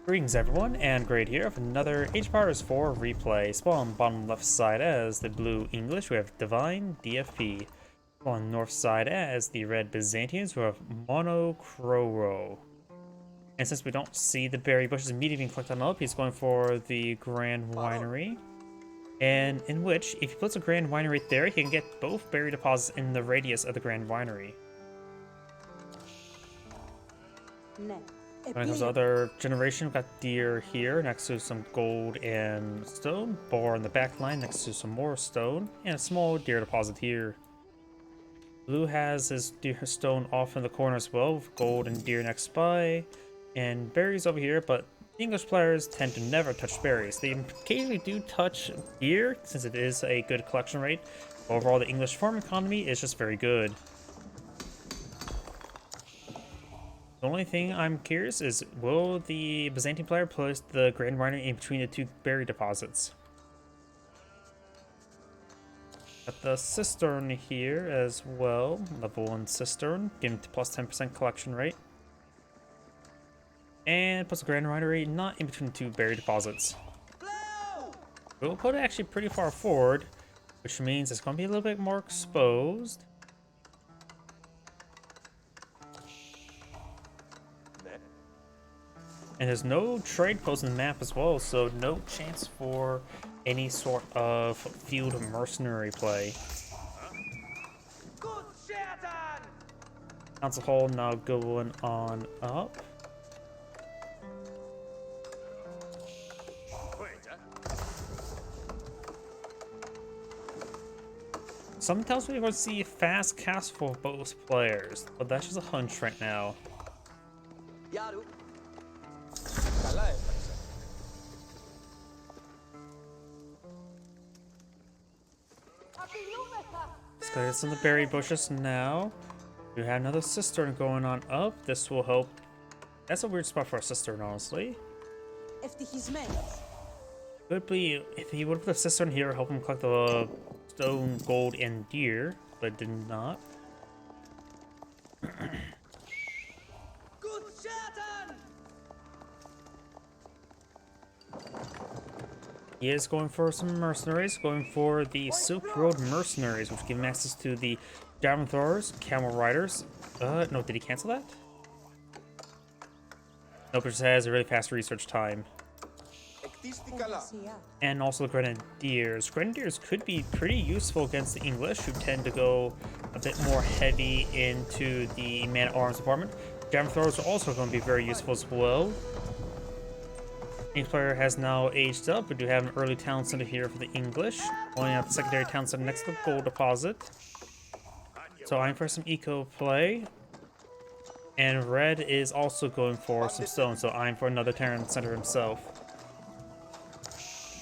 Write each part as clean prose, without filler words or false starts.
Greetings everyone, and Great here with another Age of Empires 4 replay. Spawn bottom left side as the blue English, we have DivineDFP. On north side as the red Byzantines, we have Monochro. And since we don't see the berry bushes immediately being clicked on up, he's going for the Grand Winery. And in which, if he puts a Grand Winery right there, he can get both berry deposits in the radius of the Grand Winery. When it comes to other generation, we've got deer here next to some gold and stone, boar in the back line next to some more stone, and a small deer deposit here. Blue has his deer stone off in the corner as well, with gold and deer next by, and berries over here, but English players tend to never touch berries. They occasionally do touch deer, since it is a good collection rate. Overall, the English farm economy is just very good. The only thing I'm curious is, will the Byzantine player place the Grand Winery in between the two berry deposits? Got the cistern here as well, level 1 cistern, giving plus 10% collection rate. And puts the Grand Winery not in between the two berry deposits. We'll put it actually pretty far forward, which means it's going to be a little bit more exposed. And there's no trade post in the map as well, so no chance for any sort of field mercenary play. Council Hall now going on up. Something tells me we're going to see a fast cast for both players, but that's just a hunch right now. Let's clear some of the berry bushes now. We have another cistern going on up. This will help. That's a weird spot for a cistern, honestly. Could be if he would have put a cistern here, help him collect the stone, gold, and deer, but did not. He is going for some mercenaries, going for the Silk Road mercenaries, which give him access to the javelin throwers, camel riders. No, did he cancel that? Nope, it just has a really fast research time. And also the grenadiers. Grenadiers could be pretty useful against the English, who tend to go a bit more heavy into the man-at-arms department. Javelin throwers are also going to be very useful as well. Each player has now aged up. We do have an early town center here for the English. Only out the secondary town center next to the gold deposit. So I'm for some eco play. And red is also going for some stone, so I'm for another town center himself.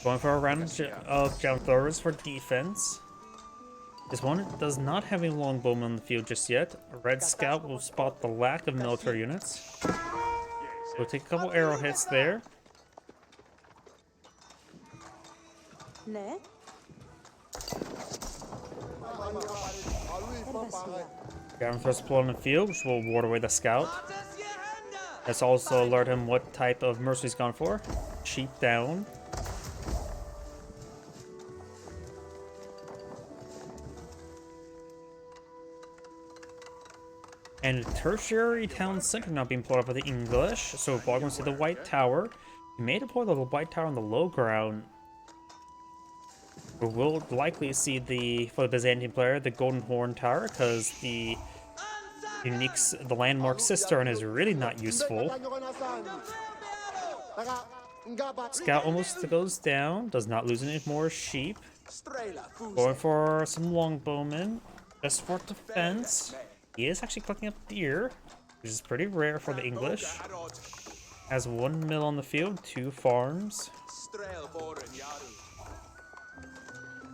Going for a round of javelin throwers for defense. This one does not have a longbowman on the field just yet. A red scout will spot the lack of military units. We'll take a couple arrow hits there. Javelin thrust pull on the field, which will ward away the scout. Let's also alert him what type of mercy he's gone for. Sheep down. And a tertiary town center now being pulled up by the English. So we're going to see the White Tower. We may deploy the White Tower on the low ground. We will likely see for the Byzantine player, the Golden Horn Tower, because the landmark cistern is really not useful. Scout almost goes down, does not lose any more sheep. Going for some longbowmen, just for defense. He is actually collecting up deer, which is pretty rare for the English. Has 1 mill on the field, 2 farms.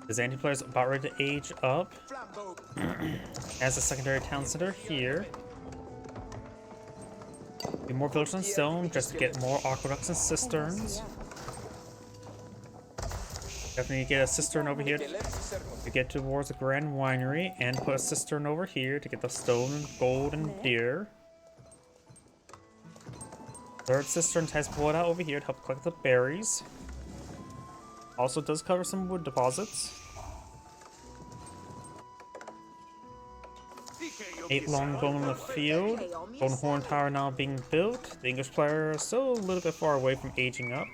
Byzantine players about ready to age up. As a secondary town center here. Be more villages on stone just to get more aqueducts and cisterns. Definitely get a cistern over here to get towards the Grand Winery, and put a cistern over here to get the stone, gold, and deer. Third cistern has pulled out over here to help collect the berries. Also does cover some wood deposits. 8 longbow in the field. Golden Horn Tower now being built. The English player is still a little bit far away from aging up.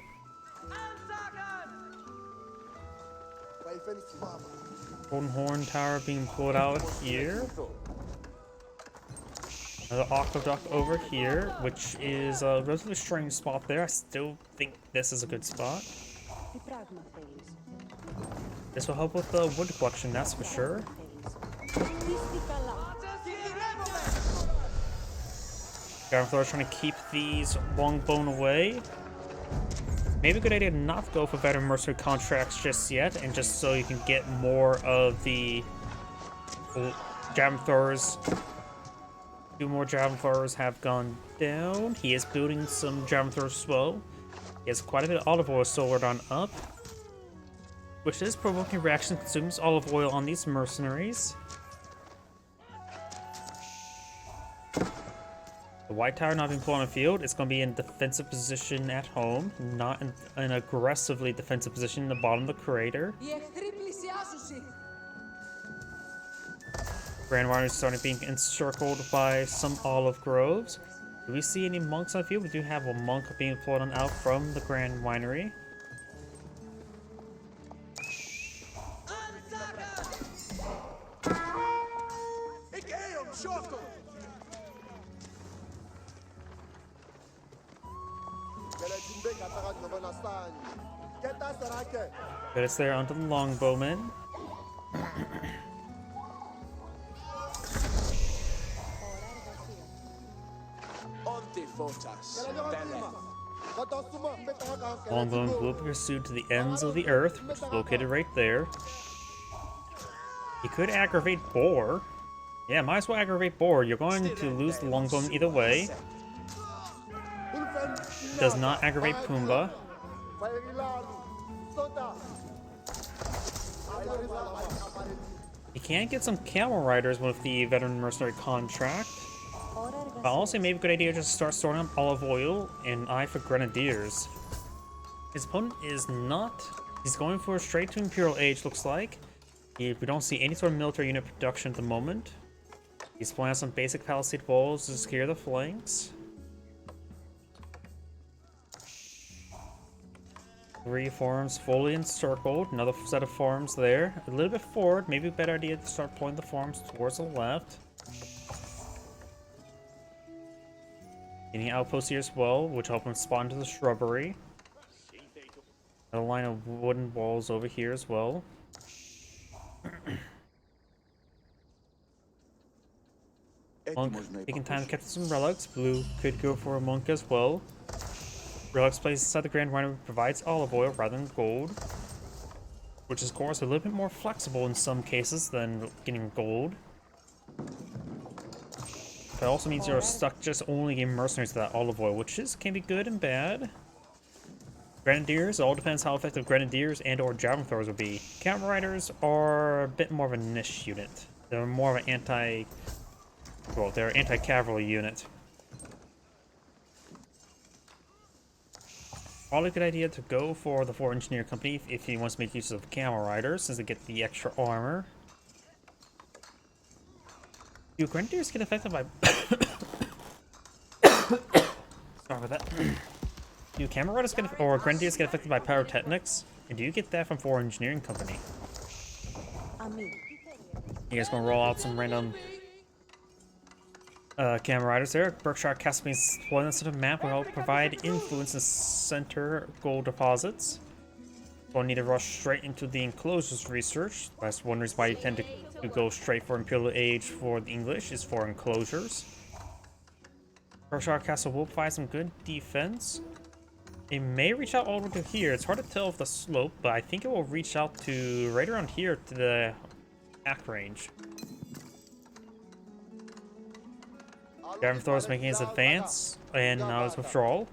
Golden Horn Tower being pulled out here. Another aqueduct over here, which is a relatively strange spot there. I still think this is a good spot. This will help with the wood collection, that's for sure. Gardenflower is trying to keep these longbone away. Maybe a good idea not to go for better mercenary contracts just yet, and just so you can get more of the javelin throwers. 2 more javelin throwers have gone down. He is building some javelin throwers as well. He has quite a bit of olive oil stored on up, which is provoking reaction. Consumes olive oil on these mercenaries. The white tower not being pulled on the field. It's going to be in defensive position at home, not in an aggressively defensive position in the bottom of the crater. Grand Winery is starting being encircled by some olive groves. Do we see any monks on the field? We do have a monk being pulled on out from the Grand Winery. But it's there onto the longbowmen. Longbowmen will be pursued to the ends of the earth, which is located right there. He could aggravate Boar. Yeah, might as well aggravate Boar. You're going to lose the longbowman either way. Does not aggravate Pumbaa. You can get some camel riders with the veteran mercenary contract. But also maybe a good idea just to start storing up olive oil and eye for grenadiers. His opponent is not. He's going for straight to Imperial Age, looks like. We don't see any sort of military unit production at the moment. He's pulling out some basic palisade walls to secure the flanks. 3 farms fully encircled. Another set of farms there. A little bit forward. Maybe a better idea to start pulling the farms towards the left. Getting outposts here as well, which help him spawn into the shrubbery. Another line of wooden walls over here as well. Monk taking time to capture some relics. Blue could go for a monk as well. Relics placed inside the Grand Winery provides olive oil rather than gold, which is of course a little bit more flexible in some cases than getting gold. But it also means you're stuck just only getting mercenaries to that olive oil, which can be good and bad. Grenadiers, it all depends how effective grenadiers and or javelin throwers will be. Camel riders are a bit more of a niche unit. They're more of an they're an anti-cavalry unit. Probably a good idea to go for the 4 engineer company if he wants to make use of camel riders, since they get the extra armor. Do grenadiers get affected by sorry about that. Do camel riders get or grenadiers get affected by pyrotechnics? And do you get that from 4 engineering company? You guys gonna roll out some random camel riders there. Berkshire Castle being deployed on the center map will help provide influence in center gold deposits. We'll need to rush straight into the enclosures research. That's one reason why you tend to go straight for Imperial Age for the English, is for enclosures. Berkshire Castle will provide some good defense. It may reach out all the way to here. It's hard to tell with the slope, but I think it will reach out to right around here to the attack range. Gardenthor is making his advance, and now his withdrawal.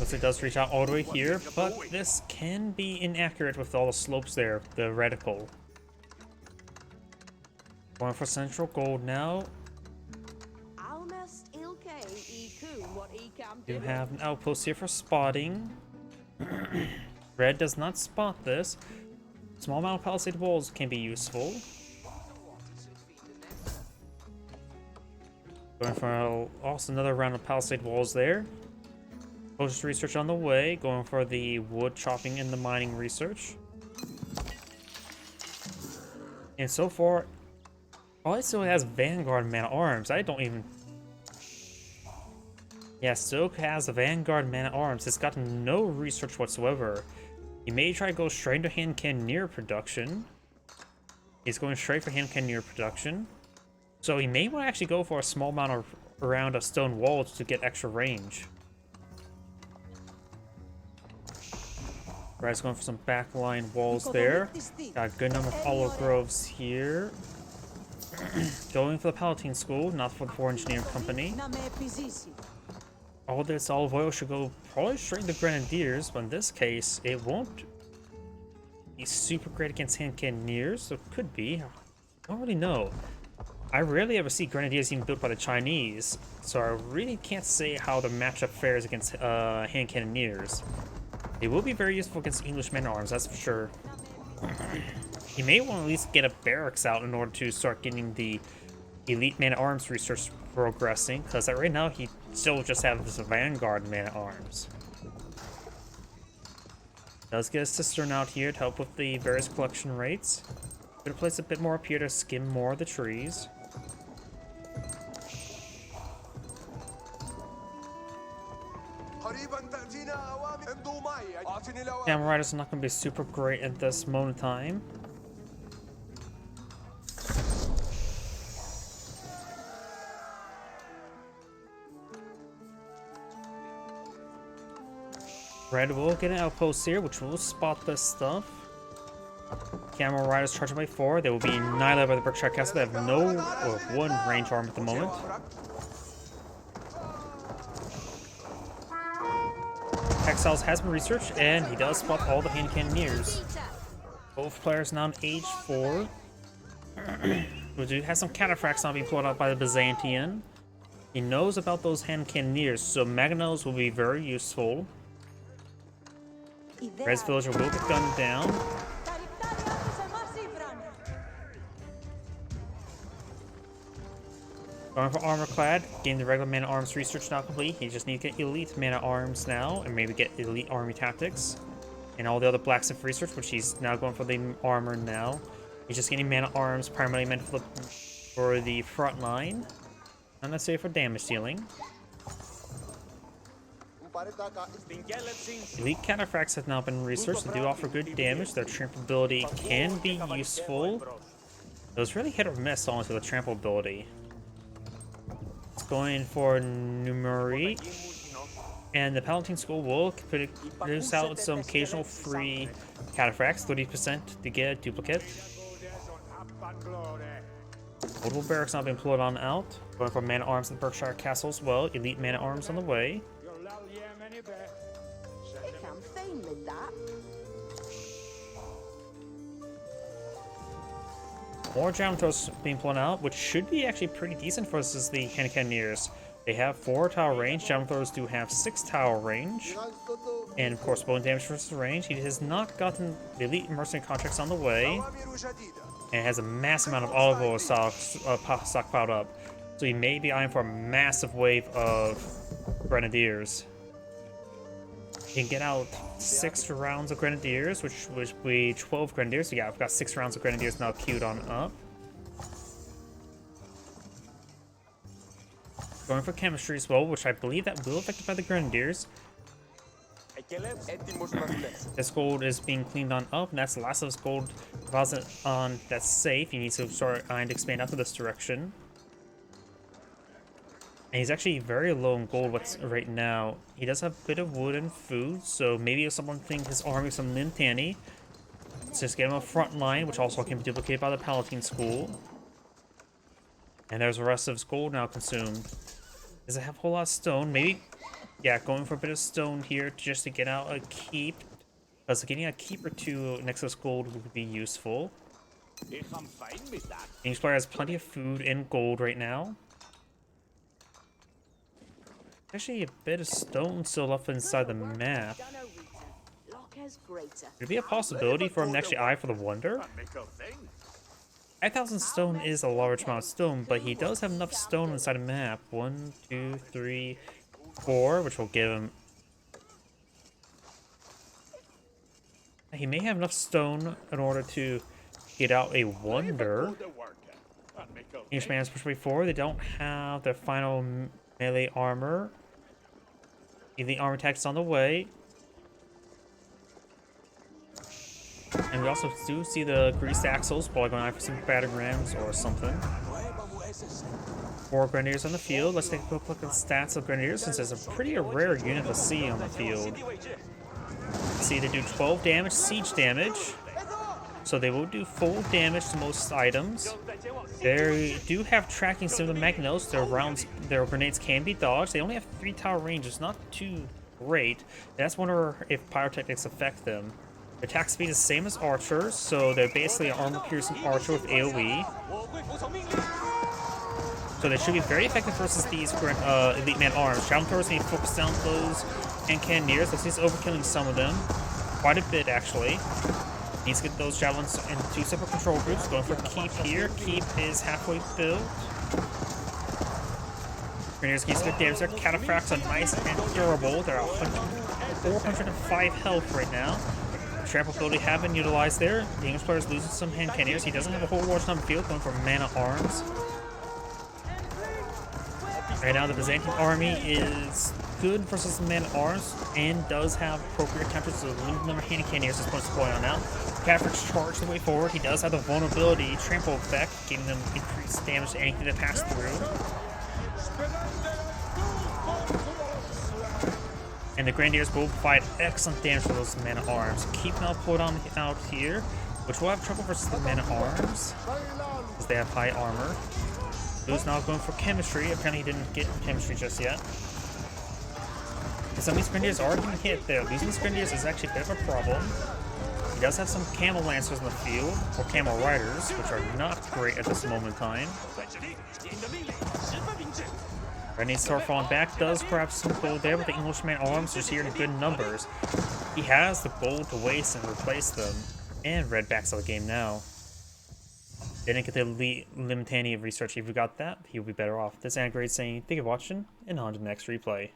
So it does reach out all the way here, but this can be inaccurate with all the slopes there, the reticle. Going for central gold now. You have an outpost here for spotting. Red does not spot this. Small amount of palisade walls can be useful. Going for also another round of palisade walls there. Post research on the way. Going for the wood chopping and the mining research. And so far, all it still has Vanguard Man at Arms. I don't even. Yeah, Stoke has a Vanguard Man at Arms. It's got no research whatsoever. He may try to go straight into hand cannoneer production. He's going straight for hand cannoneer production. So he may want to actually go for a small amount of round of stone walls to get extra range. Red's going for some backline walls there. Got a good number of olive groves here. Going for the Palatine School, not for the Four Engineering Company. All this olive oil should go probably straight to Grenadiers, but in this case, it won't be super great against hand cannoneers, so it could be. I don't really know. I rarely ever see Grenadiers even built by the Chinese, so I really can't say how the matchup fares against hand cannoneers. They will be very useful against English men-at-arms, that's for sure. You may want to at least get a barracks out in order to start getting the elite man-at-arms research progressing, because right now he still just has this Vanguard man-at-arms. Does get a cistern out here to help with the various collection rates. Gonna place a bit more up here to skim more of the trees. Camel Riders are not going to be super great at this moment in time. Red will get an outpost here, which will spot this stuff. Camel Riders charging by 4. They will be annihilated by the Berkshire Castle. They have no one range arm at the moment. Exiles has been researched, and he does spot all the hand cannoneers. Both players now in age 4. We do have some cataphracts now being pulled out by the Byzantine. He knows about those hand cannoneers, so Magnos will be very useful. Red's villager will get gunned down. Going for armor clad, getting the regular man at arms research now complete. He just needs to get elite man at arms now, and maybe get elite army tactics, and all the other blacksmith research, which he's now going for the armor now. He's just getting man at arms primarily meant for the front line, not necessarily for damage dealing. Elite cataphracts have now been researched and do offer good damage. Their trample ability can be useful. It was really hit or miss honestly with the trample ability. Going for Numeri, and the Palatine School will produce out some occasional free cataphracts, 30% to get a duplicate. Multiple barracks now being pulled on out. Going for man at arms in the Berkshire Castle as well. Elite man at arms on the way. More Javantos being pulled out, which should be actually pretty decent for us as the hand cannoneers. They have 4 tower range. Javantos do have 6 tower range. And of course, bone damage versus range. He has not gotten the elite mercenary contracts on the way. And has a massive amount of olive oil stockpiled up. So he may be eyeing for a massive wave of grenadiers. He can get out 6 rounds of grenadiers, which would be 12 grenadiers. So yeah, I've got 6 rounds of grenadiers now queued on up. Going for chemistry as well, which I believe that will be affected by the grenadiers. This gold is being cleaned on up, and that's the last of this gold deposit on that's safe. He needs to start and expand out to this direction. And he's actually very low in gold right now. He does have a bit of wood and food, so maybe if someone thinks his army is some Nintani, let's just get him a front line, which also can be duplicated by the Palatine School. And there's the rest of his gold now consumed. Does it have a whole lot of stone? Maybe, yeah, going for a bit of stone here just to get out a keep. Because getting a keep or 2 next to this gold would be useful. I'm fine with that. English player has plenty of food and gold right now. Actually, a bit of stone still left inside the map. Could it be a possibility for him to actually eye for the wonder? 5,000 stone is a large amount of stone, but he does have enough stone inside the map. 1, 2, 3, 4, which will give him... He may have enough stone in order to get out a wonder. Englishman has pushed way forward. They don't have their final melee armor. The armor attack is on the way. And we also do see the greased axles, probably going after some battering rams or something. 4 Grenadiers on the field. Let's take a quick look at the stats of Grenadiers, since it's a pretty rare unit to see on the field. See, they do 12 damage, siege damage. So they will do full damage to most items. They do have tracking similar to Magnetos. Their grenades can be dodged. They only have 3 tower range. It's not too great. That's wonder if pyrotechnics affect them. Their attack speed is the same as archers, so they're basically an armor-piercing archer with AoE. So they should be very effective versus these elite man arms. Javelin throwers need to focus down those and cannoneers. This is overkilling some of them. Quite a bit, actually. Needs to get those javelins in 2 separate control groups. Going for Keep here. Keep is halfway built. Grenadiers get good damage. Their cataphracts are nice and durable. They're 405 health right now. Trample ability have been utilized there. The English player is losing some hand cannoneers. He doesn't have a whole large number of field, going for mana arms. Right now, the Byzantine army is good versus the man at arms and does have appropriate counters to the limited number of hand cannoneers at this point to point on now. Cataphracts charge the way forward. He does have the vulnerability trample effect, giving them increased damage to anything that passes through. And the Grenadiers will provide excellent damage to those men at arms. Keep now pulled on out here, which will have trouble versus the men at arms, because they have high armor. Who's now going for chemistry. Apparently he didn't get chemistry just yet. And some of these Grenadiers are getting hit there. Losing these Grenadiers is actually a bit of a problem. He does have some Camel Lancers in the field, or Camel Riders, which are not great at this moment in time. Grenadiers start falling back, does grab some gold there, but the Englishman arms is here in good numbers. He has the gold to waste and replace them. And red backs out of the game now. Didn't get the elite Limitani of research. If we got that, he would be better off. This is Anna Grade saying thank you for watching, and on to the next replay.